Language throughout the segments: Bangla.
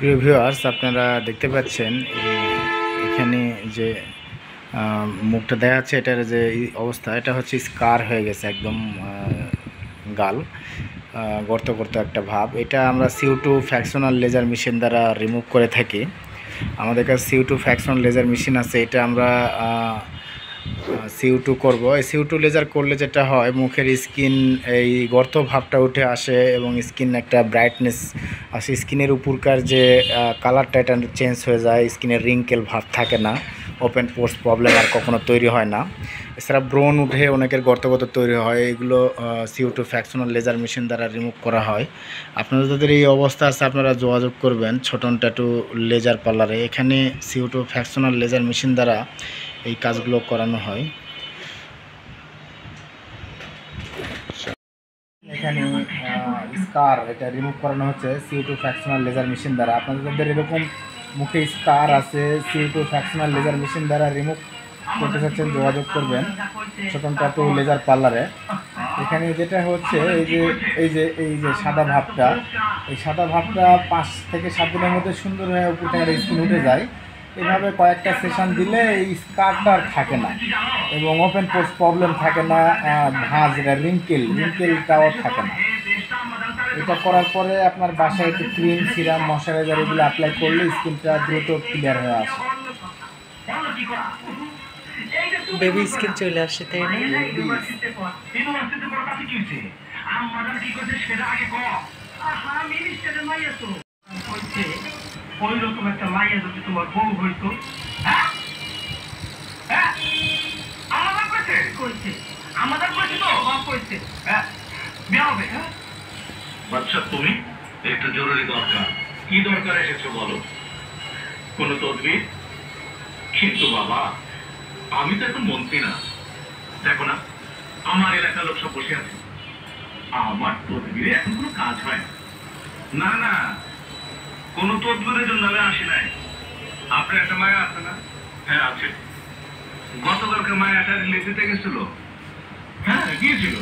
প্রিয় ভিউয়ার্স, আপনারা দেখতে পাচ্ছেন এখানে যে মুখটা দেখা যাচ্ছে, এটার যে অবস্থা, এটা হচ্ছে স্কার হয়ে গেছে একদম, গাল গর্ত গর্ত একটা ভাব। এটা আমরা CO2 ফ্র্যাকশনাল লেজার মেশিন দ্বারা রিমুভ করে থাকি। আমাদের কাছে CO2 ফ্র্যাকশনাল লেজার মেশিন আছে। এটা আমরা CO2 করব। এই CO2 লেজার করলে যেটা হয়, মুখের স্কিন এই গর্ত ভাবটা উঠে আসে এবং স্কিন একটা ব্রাইটনেস আসে। স্কিনের উপরকার যে কালারটা, এটা চেঞ্জ হয়ে যায়। স্কিনের রিঙ্কেল ভাব থাকে না, ওপেন পোর্স প্রবলেম আর কখনো তৈরি হয় না। এছাড়া ব্রণ উঠে অনেকের গর্তগত তৈরি হয়, এগুলো CO2 ফ্র্যাকশনাল লেজার মেশিন দ্বারা রিমুভ করা হয়। আপনারা যাদের এই অবস্থা আছে, আপনারা যোগাযোগ করবেন ছোটন ট্যাটু লেজার পার্লারে। এখানে CO2 ফ্র্যাকশনাল লেজার মেশিন দ্বারা এই কাজগুলো করানো হয়। এখানে স্কার এটা রিমুভ করানো হচ্ছে CO2 ফ্র্যাকশনাল লেজার মেশিন দ্বারা। আপনাদের এরকম মুখে স্কার আছে, CO2 ফ্র্যাকশনাল লেজার মেশিন দ্বারা রিমুভ করতে চাচ্ছেন, যোগাযোগ করবেন ছোটন ট্যাটু লেজার পার্লারে। এখানে যেটা হচ্ছে, এই যে সাদা ভাবটা, এই সাদা ভাবটা 5 থেকে 7 দিনের মধ্যে সুন্দর হয়ে উপর থেকে স্কিন উঠে যায়। এভাবে কয়েকটা সেশন দিলে এই স্কারটা আর থাকে না এবং ওপেন পোর্স প্রবলেম থাকে না, ভাঁজ রিঙ্কেলটাও থাকে না। এটা করার পরে আপনার বাসায় একটু ক্রিম, সিরাম, ময়শ্চারাইজার এগুলো অ্যাপ্লাই করলে স্কিনটা দ্রুত ক্লিয়ার হয়ে আসে। বেবি স্কিন চলে আসে, তাই না? ওই রকম একটা মাইয়া যদি তোমার বউ হইতো, আমাদের কইছে তো কইছে বিয়ে হবে। বাচ্চা, তুমি একটু জরুরি দরকার। কি দরকার এসেছো বলো? কোন তদবির? কিন্তু বাবা, আমি তো এখন মন্ত্রী না। দেখো না, আমার এলাকার লোক সব বসে আছে। আমার তদবিরে এখন কোনো কাজ হয় না। না, কোন তদবিরের জন্য আমি আসি নাই। আপনার একটা মায়া আছে না? হ্যাঁ আছে। গতকালকে মায়াটা রিলেজিতে গেছিল। হ্যাঁ গিয়েছিল।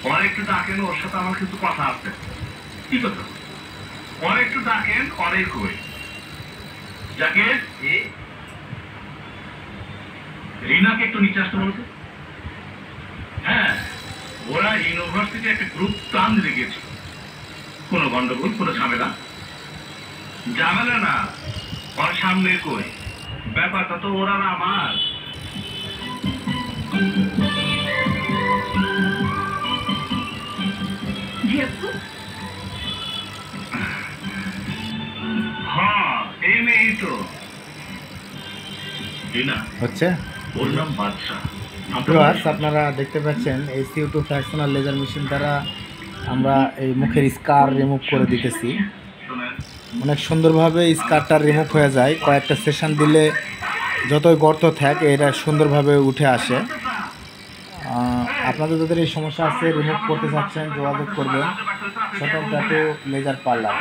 ওর একটু ডাকেন, ওর সাথে আমার কিন্তু কথা আছে। কি কথা? ওর একটু ডাকেন, ওরে কই যাকে রিনাকে একটু নিচে আসতে বলতো। হ্যাঁ, ওরা ইউনিভার্সিটি একটা গ্রুপ প্ল্যান দিয়ে গেছে। কোনো গন্ডগোল, কোনো ঝামেলা না, ওর সামনে কই। ব্যাপারটা তো ওরা না আমার। হ্যাঁ, এই মেয়েই তো হচ্ছে। ওর নাম বাদশা। আপনারা দেখতে পাচ্ছেন এই CO2 ফ্র্যাকশনাল লেজার মেশিন দ্বারা আমরা এই মুখের স্কার রিমুভ করে দিতেছি। অনেক সুন্দরভাবে স্কারটা রিমুভ হয়ে যায়। কয়েকটা সেশন দিলে যতই গর্ত থাকে, এটা সুন্দরভাবে উঠে আসে। আপনাদের যাদের এই সমস্যা আছে, রিমুভ করতে চাচ্ছেন, যোগাযোগ করবেন ছোটন ট্যাটু লেজার পার্লার।